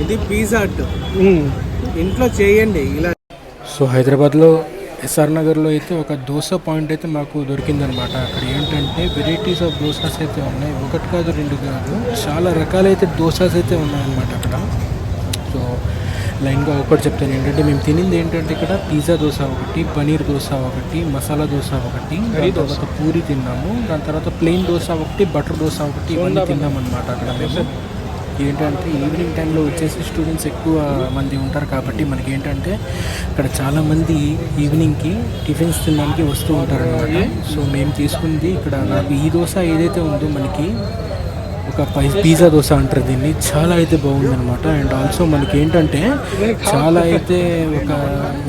ఇది pizza hot ఇంట్లో చేయండి ఇలా. సో హైదరాబాద్లో ఎస్ఆర్ నగర్లో అయితే ఒక దోశ పాయింట్ అయితే మాకు దొరికిందనమాట. అక్కడ ఏంటంటే వెరైటీస్ ఆఫ్ దోసాస్ అయితే ఉన్నాయి, ఒకటి కాదు రెండు కాదు, చాలా రకాలైతే దోసాస్ అయితే ఉన్నాయన్నమాట అక్కడ. సో లైన్గా ఒకటి చెప్తాను ఏంటంటే మేము తినింది ఏంటంటే ఇక్కడ పిజ్జా దోశ ఒకటి, పనీర్ దోశ ఒకటి, మసాలా దోశ ఒకటి, దాని తర్వాత పూరి తిన్నాము, దాని తర్వాత ప్లెయిన్ దోశ ఒకటి, బటర్ దోశ ఒకటి, ఇవన్నీ తిన్నామన్నమాట అక్కడ మేము. ఏంటంటే ఈవినింగ్ టైంలో వచ్చేసి స్టూడెంట్స్ ఎక్కువ మంది ఉంటారు కాబట్టి మనకి ఏంటంటే ఇక్కడ చాలామంది ఈవినింగ్కి టిఫిన్స్ తినడానికి వస్తూ ఉంటారు అనమాట. సో మేము తీసుకుంది ఇక్కడ నాకు ఈ దోశ ఏదైతే ఉందో మనకి ఒక పిజ్జా దోశ అంటారు దీన్ని, చాలా అయితే బాగుందనమాట. అండ్ ఆల్సో మనకి ఏంటంటే చాలా అయితే ఒక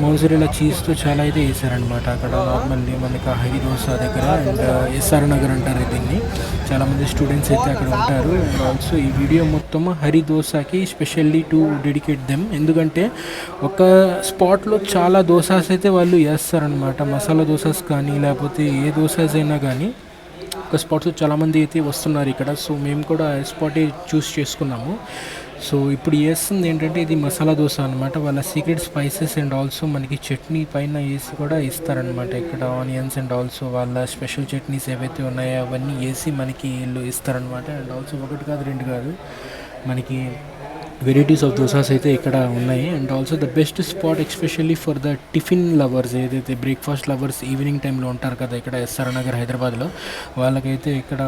మోజరెలా చీజ్తో చాలా అయితే వేసారనమాట అక్కడ. నార్మల్లీ మనకి హరి దోశ దగ్గర అండ్ ఎస్ఆర్ నగర్ అంటారు దీన్ని. చాలామంది స్టూడెంట్స్ అయితే అక్కడ ఉంటారు. అండ్ ఆల్సో ఈ వీడియో మొత్తం హరి దోశకి స్పెషల్లీ టు డెడికేట్ దెమ్, ఎందుకంటే ఒక స్పాట్లో చాలా దోసాస్ అయితే వాళ్ళు వేస్తారనమాట. మసాలా దోసాస్ కానీ లేకపోతే ఏ దోసాస్ అయినా కానీ ఒక స్పాట్స్ చాలామంది అయితే వస్తున్నారు ఇక్కడ. సో మేము కూడా స్పాటే చూస్ చేసుకున్నాము. సో ఇప్పుడు వేస్తుంది ఏంటంటే ఇది మసాలా దోశ అనమాట. వాళ్ళ సీక్రెట్ స్పైసెస్ అండ్ ఆల్సో మనకి చట్నీ పైన వేసి కూడా ఇస్తారనమాట ఇక్కడ. ఆనియన్స్ అండ్ ఆల్సో వాళ్ళ స్పెషల్ చట్నీస్ ఏవైతే ఉన్నాయో అవన్నీ వేసి మనకి వీళ్ళు ఇస్తారనమాట. అండ్ ఆల్సో ఒకటి కాదు రెండు కాదు మనకి వెరైటీస్ ఆఫ్ దోసాస్ అయితే ఇక్కడ ఉన్నాయి. And also the best spot especially for the tiffin lovers, ఏదైతే బ్రేక్ఫాస్ట్ లవర్స్ ఈవినింగ్ టైంలో ఉంటారు కదా ఇక్కడ ఎస్ఆర్ నగర్ హైదరాబాద్లో, వాళ్ళకైతే ఇక్కడ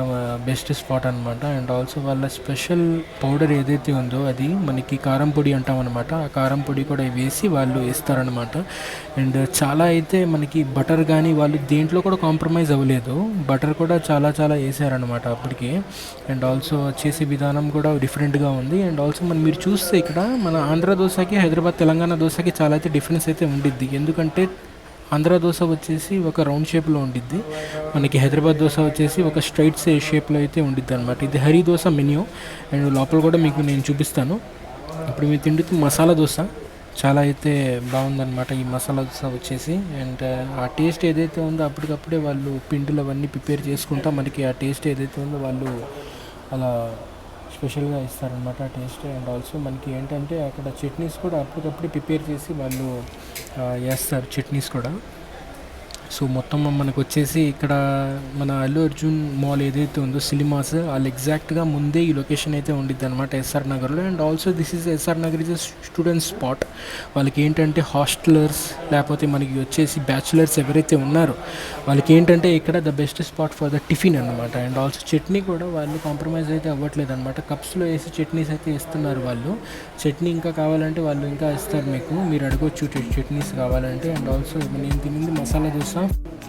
బెస్ట్ స్పాట్ అనమాట. అండ్ ఆల్సో వాళ్ళ స్పెషల్ పౌడర్ ఏదైతే ఉందో అది మనకి కారం పొడి అంటాం అనమాట. ఆ కారం పొడి కూడా వేసి వాళ్ళు ఇస్తారనమాట. అండ్ చాలా అయితే మనకి బటర్ కానీ వాళ్ళు దేంట్లో కూడా కాంప్రమైజ్ అవ్వలేదు, బటర్ కూడా చాలా చాలా వేసారనమాట అప్పటికి. అండ్ ఆల్సో చేసే విధానం కూడా డిఫరెంట్గా ఉంది. అండ్ ఆల్సో మీరు చూస్తే ఇక్కడ మన ఆంధ్ర దోశకి హైదరాబాద్ తెలంగాణ దోశకి చాలా అయితే డిఫరెన్స్ అయితే ఉండిద్ది. ఎందుకంటే ఆంధ్ర దోశ వచ్చేసి ఒక రౌండ్ షేప్లో ఉండిద్ది, మనకి హైదరాబాద్ దోశ వచ్చేసి ఒక స్ట్రైట్ షేప్లో అయితే ఉండిద్ది అనమాట. ఇది హరి దోశ మెన్యూ అండ్ లోపల కూడా మీకు నేను చూపిస్తాను. ఇప్పుడు మీరు తింటుంది మసాలా దోశ, చాలా అయితే బాగుందన్నమాట ఈ మసాలా దోశ వచ్చేసి. అండ్ ఆ టేస్ట్ ఏదైతే ఉందో అప్పటికప్పుడే వాళ్ళు పిండిలు అవన్నీ ప్రిపేర్ చేసుకుంటా మనకి ఆ టేస్ట్ ఏదైతే ఉందో వాళ్ళు అలా స్పెషల్గా ఇస్తారనమాట ఆ టేస్ట్. అండ్ ఆల్సో మనకి ఏంటంటే అక్కడ చట్నీస్ కూడా అప్పటికప్పుడు ప్రిపేర్ చేసి వాళ్ళు వేస్తారు చట్నీస్ కూడా. సో మొత్తం మనకు వచ్చేసి ఇక్కడ మన అల్లు అర్జున్ మాల్ ఏదైతే ఉందో సినిమాస్ వాళ్ళు ఎగ్జాక్ట్గా ముందే ఈ లొకేషన్ అయితే ఉండిద్ది అనమాట ఎస్ఆర్ నగర్లో. And also this is SR Nagar is student spot. వాళ్ళకి ఏంటంటే హాస్టలర్స్ లేకపోతే మనకి వచ్చేసి బ్యాచులర్స్ ఎవరైతే ఉన్నారో వాళ్ళకి ఏంటంటే ఇక్కడ the best spot for the tiffin అనమాట. అండ్ ఆల్సో చట్నీ కూడా వాళ్ళు కాంప్రమైజ్ అయితే అవ్వట్లేదు అనమాట, కప్స్లో వేసి చట్నీస్ అయితే ఇస్తున్నారు వాళ్ళు. చట్నీ ఇంకా కావాలంటే వాళ్ళు ఇంకా ఇస్తారు మీకు, మీరు అడగొచ్చు చట్నీస్ కావాలంటే. అండ్ ఆల్సో నేను తినింది మసాలా దోశ.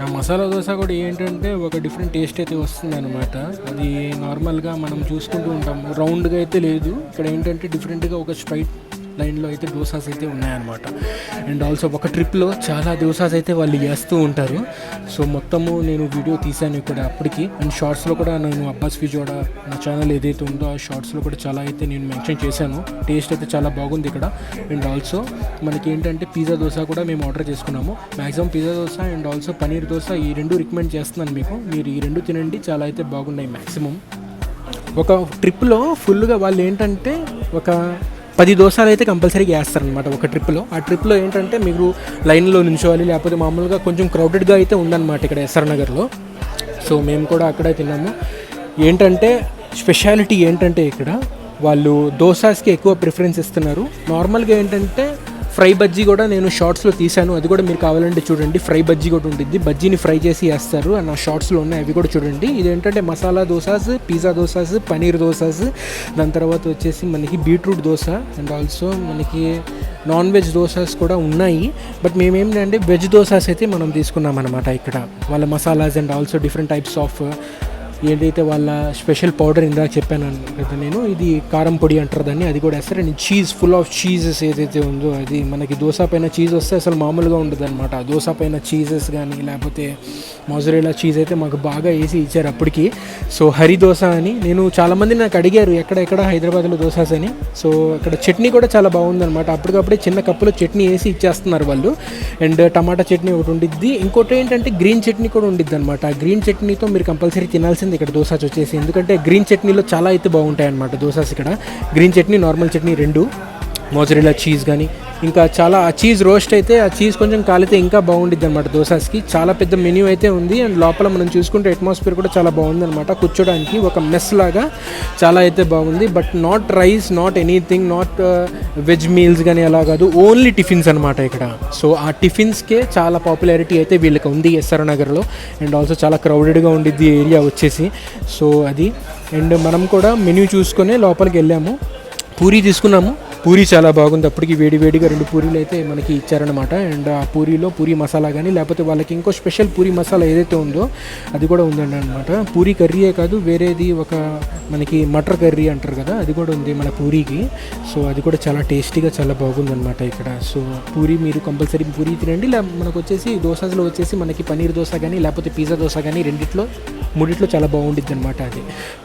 ఆ మసాలా దోశ కూడా ఏంటంటే ఒక డిఫరెంట్ టేస్ట్ అయితే వస్తుంది అనమాట. అది నార్మల్గా మనం చూసుకుంటూ ఉంటాం, రౌండ్గా అయితే లేదు. ఇక్కడ ఏంటంటే డిఫరెంట్గా ఒక స్ట్రైట్ లైన్లో అయితే దోసాస్ అయితే ఉన్నాయన్నమాట. అండ్ ఆల్సో ఒక ట్రిప్లో చాలా దోసాస్ అయితే వాళ్ళు వేస్తూ ఉంటారు. సో మొత్తము నేను వీడియో తీశాను ఇక్కడ అప్పటికి. అండ్ షార్ట్స్లో కూడా నేను అబ్బాస్ విజోడా నా ఛానల్ ఏదైతే ఉందో ఆ షార్ట్స్లో కూడా చాలా అయితే నేను మెన్షన్ చేశాను. టేస్ట్ అయితే చాలా బాగుంది ఇక్కడ. అండ్ ఆల్సో మనకి ఏంటంటే పిజ్జా దోశ కూడా మేము ఆర్డర్ చేసుకున్నాము. Maximum pizza dosa and also paneer dosa ఈ రెండు రికమెండ్ చేస్తున్నాను మీకు, మీరు ఈ రెండు తినండి, చాలా అయితే బాగున్నాయి. మ్యాక్సిమం ఒక ట్రిప్లో ఫుల్గా వాళ్ళు ఏంటంటే ఒక 10 దోశలు అయితే కంపల్సరీగా వేస్తారనమాట ఒక ట్రిప్లో. ఆ ట్రిప్లో ఏంటంటే మీరు లైన్లో నిల్చోవాలి, లేకపోతే మామూలుగా కొంచెం క్రౌడెడ్గా అయితే ఉందన్నమాట ఇక్కడ ఎస్ఆర్ నగర్లో. సో మేము కూడా అక్కడే తిన్నాము. ఏంటంటే స్పెషాలిటీ ఏంటంటే ఇక్కడ వాళ్ళు దోసాస్కి ఎక్కువ ప్రిఫరెన్స్ ఇస్తున్నారు. నార్మల్గా ఏంటంటే ఫ్రై బజ్జీ కూడా నేను షార్ట్స్లో తీశాను, అది కూడా మీరు కావాలంటే చూడండి. ఫ్రై బజ్జీ కూడా ఉంటుంది, బజ్జీని ఫ్రై చేసి వేస్తారు అన్న షార్ట్స్లో ఉన్నాయి, అవి కూడా చూడండి. ఇదేంటంటే masala dosas, pizza dosas, paneer dosas, దాని తర్వాత వచ్చేసి మనకి బీట్రూట్ దోశ అండ్ ఆల్సో మనకి నాన్ వెజ్ దోసాస్ కూడా ఉన్నాయి. బట్ మేమేంటంటే వెజ్ దోసాస్ అయితే మనం తీసుకున్నాం అనమాట ఇక్కడ. వాళ్ళ masalas and also different types of ఏదైతే వాళ్ళ స్పెషల్ పౌడర్ ఇందాక చెప్పాను కదా నేను, ఇది కారం పొడి అంటారు దాన్ని, అది కూడా వేస్తారు. And cheese, full of cheeses ఏదైతే ఉందో అది మనకి దోశ పైన చీజ్ వస్తే అసలు మామూలుగా ఉండదు అనమాట. ఆ దోశ పైన చీజెస్ కానీ లేకపోతే మోజరెలా చీజ్ అయితే మాకు బాగా వేసి ఇచ్చారు అప్పటికి. సో హరి దోశ అని నేను చాలామంది నాకు అడిగారు ఎక్కడెక్కడ హైదరాబాద్లో దోసాస్ అని. సో అక్కడ చట్నీ కూడా చాలా బాగుందన్నమాట. అప్పటికప్పుడే చిన్న కప్పులో చట్నీ వేసి ఇచ్చేస్తున్నారు వాళ్ళు. అండ్ టమాటా చట్నీ ఒకటి ఉండిద్ది, ఇంకోటి ఏంటంటే గ్రీన్ చట్నీ కూడా ఉండిద్ది అనమాట. ఆ గ్రీన్ చట్నీతో మీరు కంపల్సరీ తినాల్సింది ఇక్కడ దోసాస్ వచ్చేసి, ఎందుకంటే గ్రీన్ చట్నీలో చాలా అయితే బాగుంటాయి అనమాట దోసాస్ ఇక్కడ. గ్రీన్ చట్నీ, నార్మల్ చట్నీ రెండు. మోజరెలా చీజ్ కానీ ఇంకా చాలా ఆ చీజ్ రోస్ట్ అయితే ఆ చీజ్ కొంచెం కాలితే ఇంకా బాగుండిద్ది అనమాట దోసాస్కి. చాలా పెద్ద మెన్యూ అయితే ఉంది. అండ్ లోపల మనం చూసుకుంటే అట్మాస్ఫియర్ కూడా చాలా బాగుంది అనమాట. కూర్చోడానికి ఒక మెస్ లాగా చాలా అయితే బాగుంది. But not rice, not anything, not veg meals కానీ అలా కాదు, ఓన్లీ టిఫిన్స్ అనమాట ఇక్కడ. సో ఆ టిఫిన్స్కే చాలా పాపులారిటీ అయితే వీళ్ళకి ఉంది ఎస్ఆర్ నగర్లో. అండ్ ఆల్సో చాలా క్రౌడెడ్గా ఉండిద్ది ఏరియా వచ్చేసి. సో అది. అండ్ మనం కూడా మెన్యూ చూసుకొని లోపలికి వెళ్ళాము. పూరీ తీసుకున్నాము. పూరీ చాలా బాగుంది. అప్పటికి వేడివేడిగా 2 పూరీలు అయితే మనకి ఇచ్చారనమాట. అండ్ ఆ పూరీలో పూరీ మసాలా కానీ లేకపోతే వాళ్ళకి ఇంకో స్పెషల్ పూరీ మసాలా ఏదైతే ఉందో అది కూడా ఉందండి అనమాట. పూరీ కర్రీయే కాదు, వేరేది ఒక మనకి మటర్ కర్రీ అంటారు కదా, అది కూడా ఉంది మన పూరీకి. సో అది కూడా చాలా టేస్టీగా చాలా బాగుందన్నమాట ఇక్కడ. సో పూరీ మీరు కంపల్సరీ పూరీ తినండి. మనకు వచ్చేసి దోసాస్లో వచ్చేసి మనకి పన్నీర్ దోశ కానీ లేకపోతే పిజ్జా దోశ కానీ మూడిట్లో చాలా బాగుండిద్ది అనమాట అది.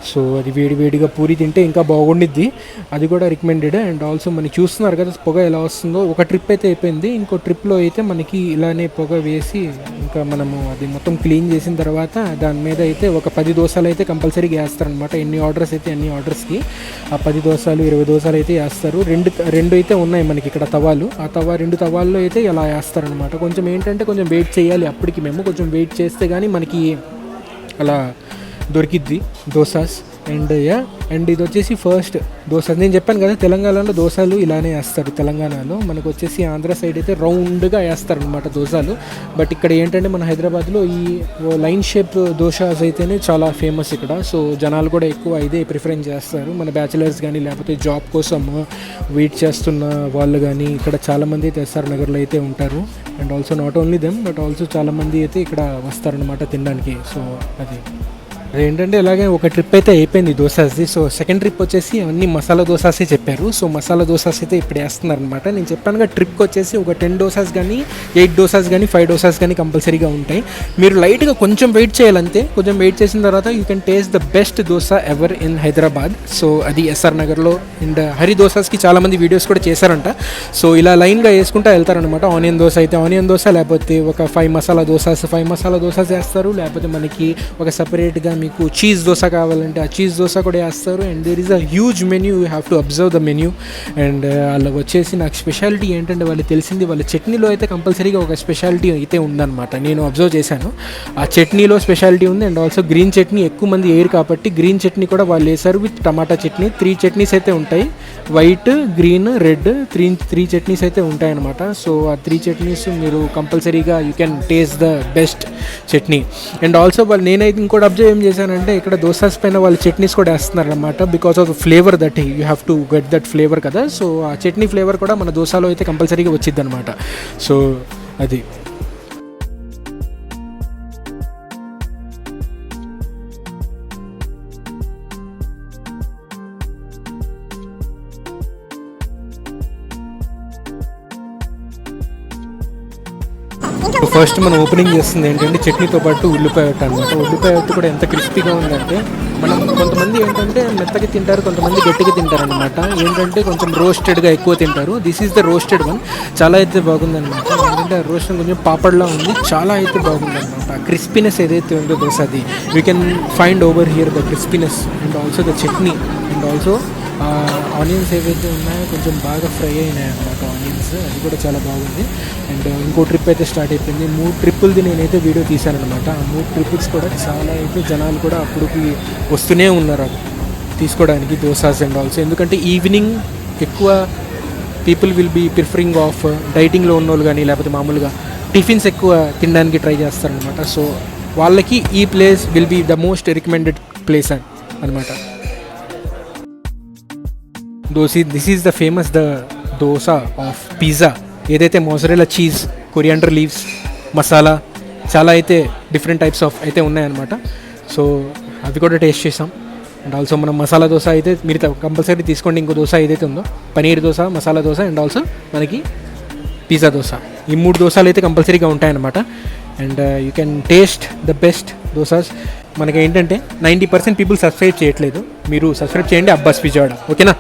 సో అది వేడివేడిగా పూరీ తింటే ఇంకా బాగుండిద్ది. అది కూడా రికమెండెడ్. అండ్ ఆల్సో మనకి చూస్తున్నారు కదా పొగ ఎలా వస్తుందో. ఒక ట్రిప్ అయితే అయిపోయింది. ఇంకో ట్రిప్లో అయితే మనకి ఇలానే పొగ వేసి ఇంకా మనము అది మొత్తం క్లీన్ చేసిన తర్వాత దాని మీద అయితే ఒక 10 దోశలు అయితే కంపల్సరీగా వేస్తారనమాట. ఎన్ని ఆర్డర్స్ అయితే అన్ని ఆర్డర్స్కి ఆ 10 దోశలు 20 దోశలు అయితే వేస్తారు. రెండు అయితే ఉన్నాయి మనకి ఇక్కడ తవాలు. ఆ 2 తవాల్లో అయితే ఇలా వేస్తారనమాట. కొంచెం ఏంటంటే కొంచెం వెయిట్ చేయాలి. అప్పటికి మేము కొంచెం వెయిట్ చేస్తే కానీ మనకి అలా దొరికిద్ది దోసాస్. అండ్ ఇది వచ్చేసి ఫస్ట్ దోశ. నేను చెప్పాను కదా తెలంగాణలో దోశలు ఇలానే వేస్తారు. తెలంగాణలో మనకు వచ్చేసి ఆంధ్ర సైడ్ అయితే రౌండ్గా వేస్తారు అనమాట దోశలు. బట్ ఇక్కడ ఏంటంటే మన హైదరాబాద్లో ఈ లైన్ షేప్ దోశాస్ అయితేనే చాలా ఫేమస్ ఇక్కడ. సో జనాలు కూడా ఎక్కువ ఇదే ప్రిఫరెన్స్ చేస్తారు. మన బ్యాచిలర్స్ కానీ లేకపోతే జాబ్ కోసం వెయిట్ చేస్తున్న వాళ్ళు కానీ ఇక్కడ చాలామంది అయితే ఎస్ఆర్ నగర్లో అయితే ఉంటారు. And also not only them but also చాలామంది అయితే ఇక్కడ వస్తారనమాట తినడానికి. సో అదేంటంటే ఇలాగే ఒక ట్రిప్ అయితే అయిపోయింది దోసాస్ది. సో సెకండ్ ట్రిప్ వచ్చేసి అన్ని మసాలా దోసాసే చెప్పారు. సో మసాలా దోసాస్ అయితే ఇప్పుడు వేస్తున్నారు అనమాట. నేను చెప్పానుగా ట్రిప్కి వచ్చేసి ఒక 10 దోసాస్ కానీ 8 దోసాస్ కానీ 5 దోసాస్ కానీ కంపల్సరీగా ఉంటాయి. మీరు లైట్గా కొంచెం వెయిట్ చేయాలంతే. కొంచెం వెయిట్ చేసిన తర్వాత you can taste the best dosa ever in Hyderabad. So అది ఎస్ఆర్ నగర్లో. అండ్ హరి దోసాస్కి చాలామంది వీడియోస్ కూడా చేశారంట. సో ఇలా లైన్గా వేసుకుంటూ వెళ్తారనమాట. ఆనియన్ దోశ అయితే ఆనియన్ దోశ, లేకపోతే ఒక 5 మసాలా దోసాస్ వేస్తారు. లేకపోతే మనకి ఒక సపరేట్గా మీకు చీజ్ దోశ కావాలంటే ఆ చీజ్ దోశ కూడా వేస్తారు. And there is a huge menu. You have to observe the menu. And వాళ్ళు వచ్చేసి నాకు స్పెషాలిటీ ఏంటంటే వాళ్ళు తెలిసింది వాళ్ళ చట్నీలో అయితే కంపల్సరీగా ఒక స్పెషాలిటీ అయితే ఉందన్నమాట. నేను అబ్జర్వ్ చేశాను. ఆ చట్నీలో స్పెషాలిటీ ఉంది. అండ్ ఆల్సో గ్రీన్ చట్నీ ఎక్కువ మంది వేయరు కాబట్టి గ్రీన్ చట్నీ కూడా వాళ్ళు వేశారు విత్ టమాటా చట్నీ. 3 చట్నీస్ అయితే ఉంటాయి. వైట్, గ్రీన్, రెడ్, 3 చట్నీస్ అయితే ఉంటాయన్నమాట. సో ఆ 3 చట్నీస్ మీరు కంపల్సరీగా you can taste the best chutney. And also వాళ్ళు నేనైతే ఇంకోటి అబ్జర్వ్ ఏం చేశానంటే ఇక్కడ దోసాస్ పైన వాళ్ళు చట్నీస్ కూడా వేస్తున్నారు అనమాట. Because of the flavour that you have to get that flavour కదా. సో ఆ చట్నీ ఫ్లేవర్ కూడా మన దోసాలో అయితే కంపల్సరీగా వచ్చింది అనమాట. సో అది ఫస్ట్ మనం ఓపెనింగ్ చేస్తుంది ఏంటంటే చట్నీతో పాటు ఉల్లిపాయ ఒట్టు అనమాట. ఉల్లిపాయ ఒట్టు కూడా ఎంత క్రిస్పీగా ఉందంటే మనం కొంతమంది ఏంటంటే మెత్తగా తింటారు, కొంతమంది గట్టిగా తింటారు అనమాట. ఏంటంటే కొంచెం రోస్టెడ్గా ఎక్కువ తింటారు. This is the roasted one. చాలా అయితే బాగుందన్నమాట. ఏంటంటే రోస్ట్ కొంచెం పాపడ్లా ఉంది. చాలా అయితే బాగుందన్నమాట. క్రిస్పీనెస్ ఏదైతే ఉందో దోశ అది we can find over here the crispiness. And also the chutney. And also onions ఏవైతే ఉన్నాయో కొంచెం బాగా ఫ్రై అయినాయి అన్నమాట ఆనియన్స్. అది కూడా చాలా బాగుంది. అండ్ ఇంకో ట్రిప్ అయితే స్టార్ట్ అయిపోయింది. 3 ట్రిప్పులది నేనైతే వీడియో తీశానమాట. ఆ 3 ట్రిప్పుల్స్ కూడా చాలా అయితే జనాలు కూడా అప్పటికి వస్తూనే ఉన్నారు తీసుకోవడానికి దోసాస్ అండ్ ఆల్సో. ఎందుకంటే ఈవినింగ్ ఎక్కువ people will be preferring of డైటింగ్లో ఉన్నోళ్ళు కానీ లేకపోతే మామూలుగా టిఫిన్స్ ఎక్కువ తినడానికి ట్రై చేస్తారనమాట. సో వాళ్ళకి ఈ place will be the most recommended place అనమాట. This is the famous the dosa of pizza. ఏదైతే mozzarella cheese, coriander leaves, masala చాలా అయితే డిఫరెంట్ టైప్స్ ఆఫ్ అయితే ఉన్నాయన్నమాట. సో అవి కూడా టేస్ట్ చేసాం. అండ్ ఆల్సో మనం మసాలా దోశ అయితే మీరు కంపల్సరీ తీసుకోండి. ఇంకో దోశ ఏదైతే ఉందో పనీర్ దోశ, మసాలా దోశ అండ్ ఆల్సో మనకి పిజ్జా దోశ. ఈ 3 దోశలు అయితే కంపల్సరీగా ఉంటాయన్నమాట. And you can taste the best dosas. మనకి ఏంటంటే 90% పీపుల్ సబ్స్క్రైబ్ చేయట్లేదు. మీరు సబ్స్క్రైబ్ చేయండి అబ్బాస్ విజయవాడ. ఓకేనా?